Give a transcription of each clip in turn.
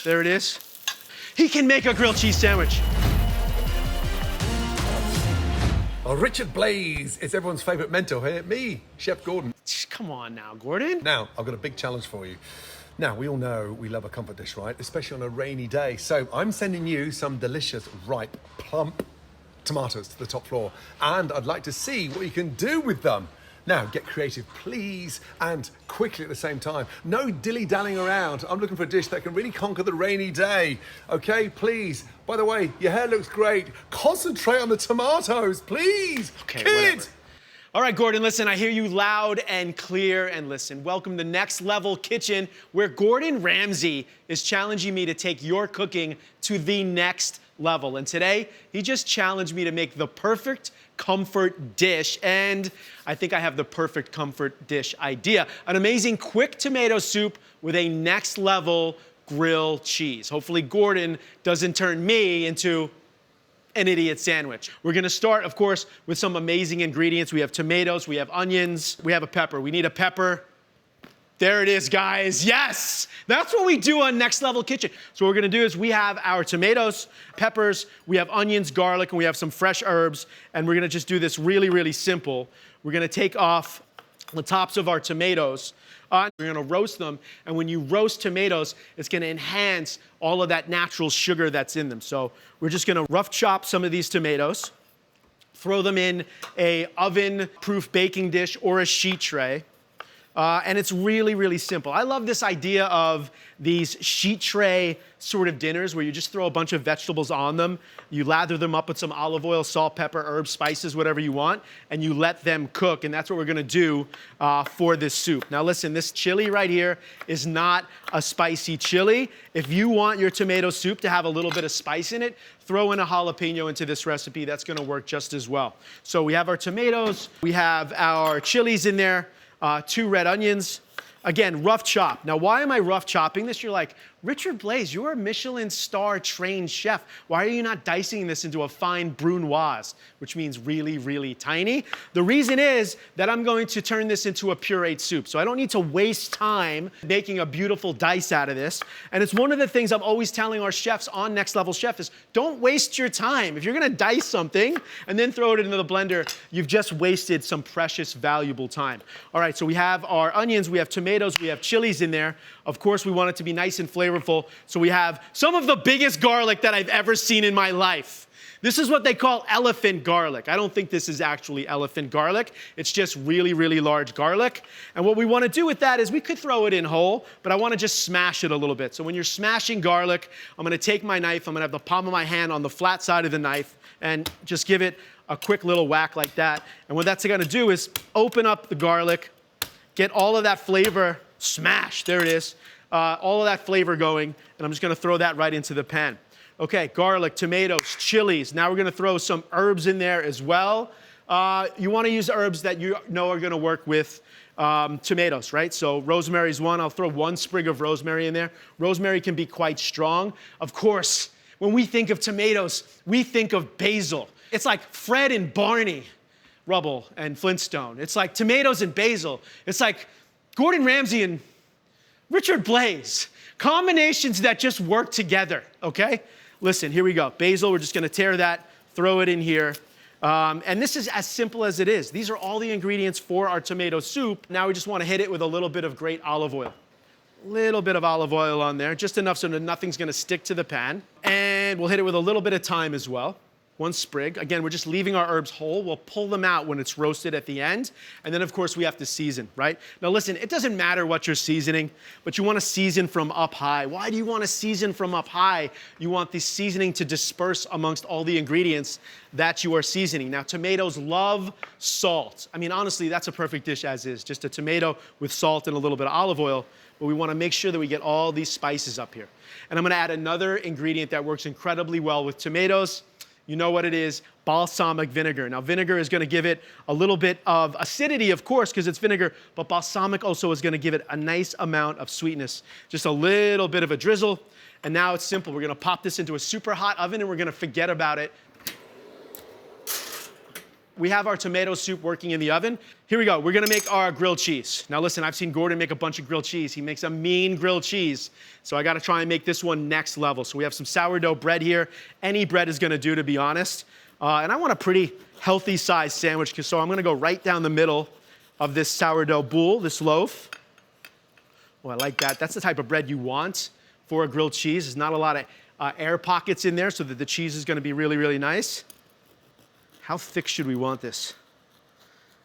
There it is. He can make a grilled cheese sandwich. Oh, Richard Blais is everyone's favourite mentor here. Me, Chef Gordon. Come on now, Gordon. Now, I've got a big challenge for you. Now, we all know we love a comfort dish, right? Especially on a rainy day. So I'm sending you some delicious, ripe, plump tomatoes to the top floor. And I'd like to see what you can do with them. Now, get creative, please, and quickly at the same time. No dilly-dallying around. I'm looking for a dish that can really conquer the rainy day. Okay, please. By the way, your hair looks great. Concentrate on the tomatoes, please. Okay, kid. whatever. All right, Gordon, listen, I hear you loud and clear. And listen, welcome to Next Level Kitchen, where Gordon Ramsay is challenging me to take your cooking to the next level. And today, he just challenged me to make the perfect comfort dish. And I think I have the perfect comfort dish idea. An amazing quick tomato soup with a next level grilled cheese. Hopefully, Gordon doesn't turn me into an idiot sandwich. We're gonna start, of course, with some amazing ingredients. We have tomatoes, we have onions, we have a pepper. We need a pepper. There it is, guys. Yes! That's what we do on Next Level Kitchen. So what we're gonna do is we have our tomatoes, peppers, we have onions, garlic, and we have some fresh herbs, and we're gonna just do this really, really simple. We're gonna take off the tops of our tomatoes. We're gonna roast them, and when you roast tomatoes, it's gonna enhance all of that natural sugar that's in them. So we're just gonna rough chop some of these tomatoes, throw them in a oven-proof baking dish or a sheet tray. And it's really, really simple. I love this idea of these sheet tray sort of dinners where you just throw a bunch of vegetables on them, you lather them up with some olive oil, salt, pepper, herbs, spices, whatever you want, and you let them cook. And that's what we're gonna do for this soup. Now listen, this chili right here is not a spicy chili. If you want your tomato soup to have a little bit of spice in it, throw in a jalapeno into this recipe. That's gonna work just as well. So we have our tomatoes, we have our chilies in there, 2 red onions. Again, rough chop. Now, why am I rough chopping this? You're like, Richard Blais, you're a Michelin star trained chef. Why are you not dicing this into a fine brunoise, which means really, really tiny? The reason is that I'm going to turn this into a pureed soup. So I don't need to waste time making a beautiful dice out of this. And it's one of the things I'm always telling our chefs on Next Level Chef is don't waste your time. If you're gonna dice something and then throw it into the blender, you've just wasted some precious, valuable time. All right, so we have our onions, we have tomatoes, we have chilies in there. Of course, we want it to be nice and flavorful, so we have some of the biggest garlic that I've ever seen in my life. This is what they call elephant garlic. I don't think this is actually elephant garlic. It's just really, really large garlic. And what we want to do with that is we could throw it in whole, but I want to just smash it a little bit. So when you're smashing garlic, I'm going to take my knife, I'm going to have the palm of my hand on the flat side of the knife and just give it a quick little whack like that. And what that's going to do is open up the garlic, get all of that flavor, smash, there it is, all of that flavor going, and I'm just gonna throw that right into the pan. Okay, garlic, tomatoes, chilies. Now we're gonna throw some herbs in there as well. You wanna use herbs that you know are gonna work with tomatoes, right? So rosemary's one, I'll throw 1 sprig of rosemary in there. Rosemary can be quite strong. Of course, when we think of tomatoes, we think of basil. It's like Fred and Barney, Rubble and Flintstone. It's like tomatoes and basil. It's like Gordon Ramsay and Richard Blais. Combinations that just work together, okay? Listen, here we go. Basil, we're just gonna tear that, throw it in here. And this is as simple as it is. These are all the ingredients for our tomato soup. Now we just wanna hit it with a little bit of great olive oil. Little bit of olive oil on there, just enough so that nothing's gonna stick to the pan. And we'll hit it with a little bit of thyme as well. 1 sprig. Again, we're just leaving our herbs whole. We'll pull them out when it's roasted at the end. And then, of course, we have to season, right? Now, listen, it doesn't matter what you're seasoning, but you want to season from up high. Why do you want to season from up high? You want the seasoning to disperse amongst all the ingredients that you are seasoning. Now, tomatoes love salt. I mean, honestly, that's a perfect dish as is. Just a tomato with salt and a little bit of olive oil. But we want to make sure that we get all these spices up here. And I'm going to add another ingredient that works incredibly well with tomatoes. You know what it is, balsamic vinegar. Now, vinegar is gonna give it a little bit of acidity, of course, because it's vinegar, but balsamic also is gonna give it a nice amount of sweetness. Just a little bit of a drizzle, and now it's simple. We're gonna pop this into a super hot oven, and we're gonna forget about it. We have our tomato soup working in the oven. Here we go. We're gonna make our grilled cheese. Now listen, I've seen Gordon make a bunch of grilled cheese. He makes a mean grilled cheese. So I gotta try and make this one next level. So we have some sourdough bread here. Any bread is gonna do, to be honest. And I want a pretty healthy sized sandwich, so I'm gonna go right down the middle of this sourdough boule, this loaf. Oh, I like that. That's the type of bread you want for a grilled cheese. There's not a lot of air pockets in there so that the cheese is gonna be really, really nice. How thick should we want this?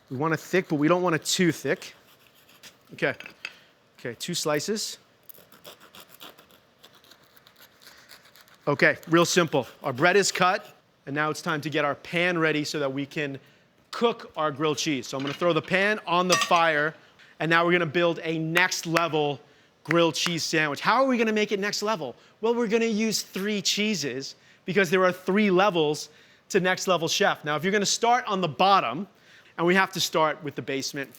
We want it thick, but we don't want it too thick. Okay, 2 slices. Okay, real simple. Our bread is cut, and now it's time to get our pan ready so that we can cook our grilled cheese. So I'm gonna throw the pan on the fire, and now we're gonna build a next level grilled cheese sandwich. How are we gonna make it next level? Well, we're gonna use 3 cheeses because there are 3 levels to Next Level Chef. Now, if you're gonna start on the bottom, and we have to start with the basement,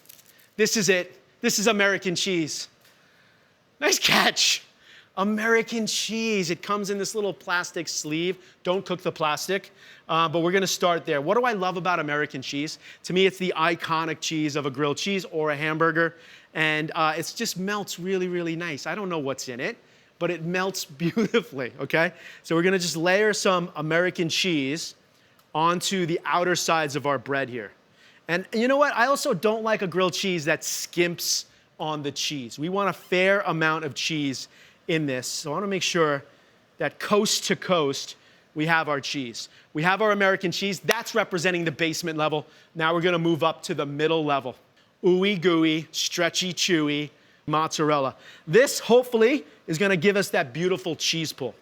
this is it. This is American cheese. Nice catch. American cheese. It comes in this little plastic sleeve. Don't cook the plastic, but we're gonna start there. What do I love about American cheese? To me, it's the iconic cheese of a grilled cheese or a hamburger, and it just melts really, really nice. I don't know what's in it, but it melts beautifully, okay? So we're gonna just layer some American cheese onto the outer sides of our bread here. And you know what? I also don't like a grilled cheese that skimps on the cheese. We want a fair amount of cheese in this. So I want to make sure that coast to coast, we have our cheese. We have our American cheese. That's representing the basement level. Now we're going to move up to the middle level. Ooey gooey, stretchy, chewy mozzarella. This, hopefully, is going to give us that beautiful cheese pull.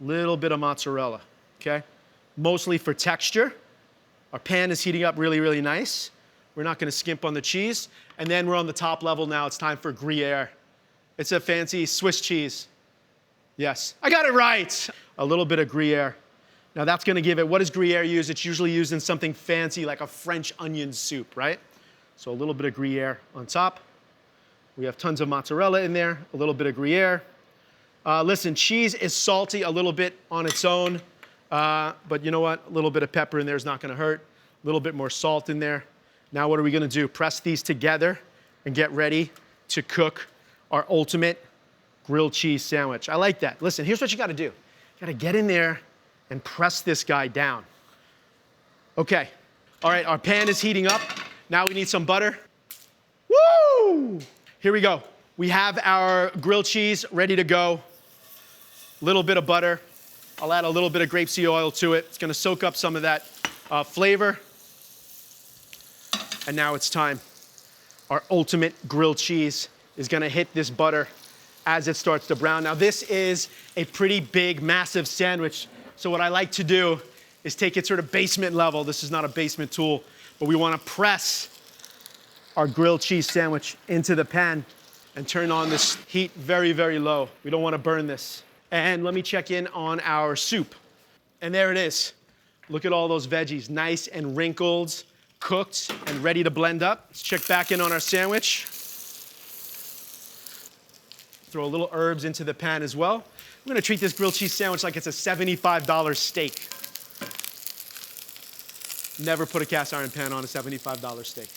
Little bit of mozzarella, okay? Mostly for texture. Our pan is heating up really, really nice. We're not gonna skimp on the cheese. And then we're on the top level now. It's time for Gruyere. It's a fancy Swiss cheese. Yes, I got it right. A little bit of Gruyere. Now that's gonna give it, what does Gruyere use? It's usually used in something fancy like a French onion soup, right? So a little bit of Gruyere on top. We have tons of mozzarella in there, a little bit of Gruyere. Listen, cheese is salty a little bit on its own. But you know what? A little bit of pepper in there is not gonna hurt. A little bit more salt in there. Now what are we gonna do? Press these together and get ready to cook our ultimate grilled cheese sandwich. I like that. Listen, here's what you gotta do. You gotta get in there and press this guy down. Okay, all right, our pan is heating up. Now we need some butter. Woo! Here we go. We have our grilled cheese ready to go. Little bit of butter. I'll add a little bit of grapeseed oil to it. It's gonna soak up some of that flavor. And now it's time. Our ultimate grilled cheese is gonna hit this butter as it starts to brown. Now this is a pretty big, massive sandwich. So what I like to do is take it sort of basement level. This is not a basement tool, but we wanna press our grilled cheese sandwich into the pan and turn on this heat very, very low. We don't wanna burn this. And let me check in on our soup. And there it is. Look at all those veggies, nice and wrinkled, cooked and ready to blend up. Let's check back in on our sandwich. Throw a little herbs into the pan as well. I'm gonna treat this grilled cheese sandwich like it's a $75 steak. Never put a cast iron pan on a $75 steak.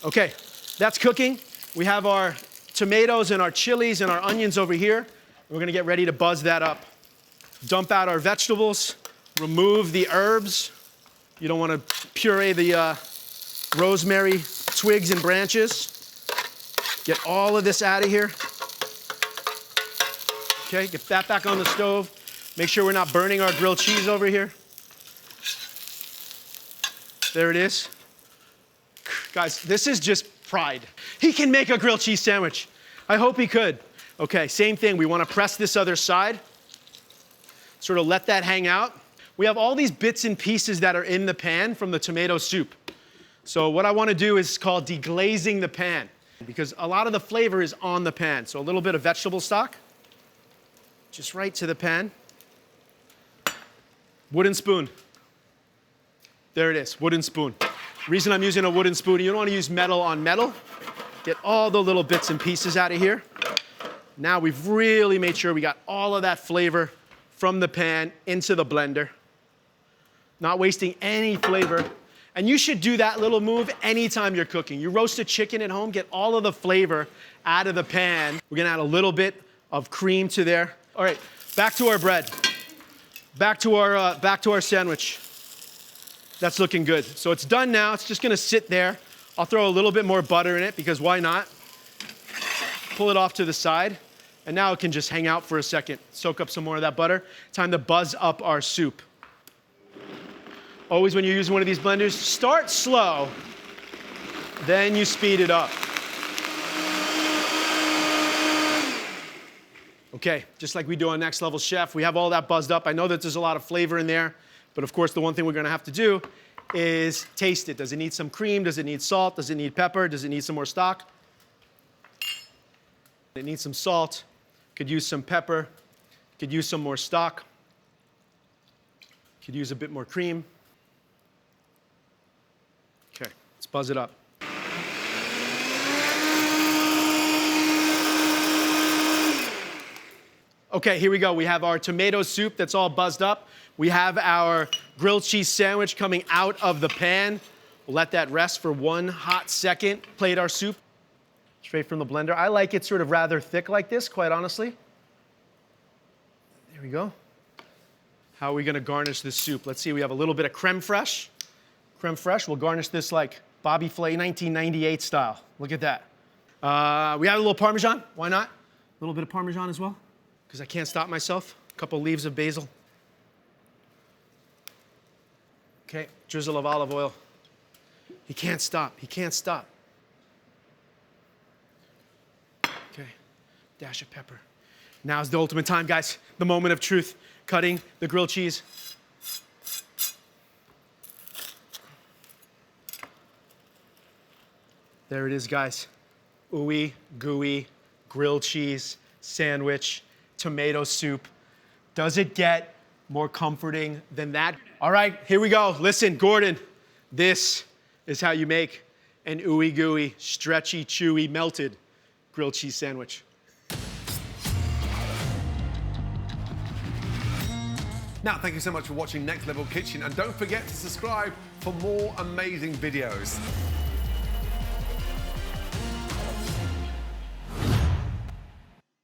Okay, that's cooking. We have our tomatoes and our chilies and our onions over here. We're gonna get ready to buzz that up. Dump out our vegetables, remove the herbs. You don't wanna puree the rosemary twigs and branches. Get all of this out of here. Okay, get that back on the stove. Make sure we're not burning our grilled cheese over here. There it is. Guys, this is just pride. He can make a grilled cheese sandwich. I hope he could. Okay, same thing. We want to press this other side. Sort of let that hang out. We have all these bits and pieces that are in the pan from the tomato soup. So what I want to do is called deglazing the pan because a lot of the flavor is on the pan. So a little bit of vegetable stock, just right to the pan. Wooden spoon. There it is, wooden spoon. Reason I'm using a wooden spoon, you don't want to use metal on metal. Get all the little bits and pieces out of here. Now we've really made sure we got all of that flavor from the pan into the blender. not wasting any flavor. And you should do that little move anytime you're cooking. You roast a chicken at home, get all of the flavor out of the pan. We're gonna add a little bit of cream to there. All right, back to our bread. Back to our sandwich. That's looking good. So it's done now. It's just gonna sit there. I'll throw a little bit more butter in it because why not? Pull it off to the side. And now it can just hang out for a second. Soak up some more of that butter. Time to buzz up our soup. Always when you're using one of these blenders, start slow, then you speed it up. Okay, just like we do on Next Level Chef, we have all that buzzed up. I know that there's a lot of flavor in there, but of course the one thing we're gonna have to do is taste it. Does it need some cream? Does it need salt? Does it need pepper? Does it need some more stock? It needs some salt. Could use some pepper. Could use some more stock. Could use a bit more cream. Okay, let's buzz it up. Okay, here we go. We have our tomato soup that's all buzzed up. We have our grilled cheese sandwich coming out of the pan. We'll let that rest for 1 hot second. Plate our soup straight from the blender. I like it sort of rather thick like this, quite honestly. There we go. How are we gonna garnish this soup? Let's see, we have a little bit of creme fraiche. Creme fraiche, we'll garnish this like Bobby Flay 1998 style. Look at that. We have a little Parmesan, why not? A little bit of Parmesan as well, because I can't stop myself. A couple leaves of basil. Okay, drizzle of olive oil. He can't stop, he can't stop. Okay, dash of pepper. Now's the ultimate time, guys. The moment of truth. Cutting the grilled cheese. There it is, guys. Ooey, gooey, grilled cheese, sandwich, tomato soup. Does it get more comforting than that? All right, here we go. Listen, Gordon, this is how you make an ooey gooey, stretchy, chewy, melted grilled cheese sandwich. Now, thank you so much for watching Next Level Kitchen, and don't forget to subscribe for more amazing videos.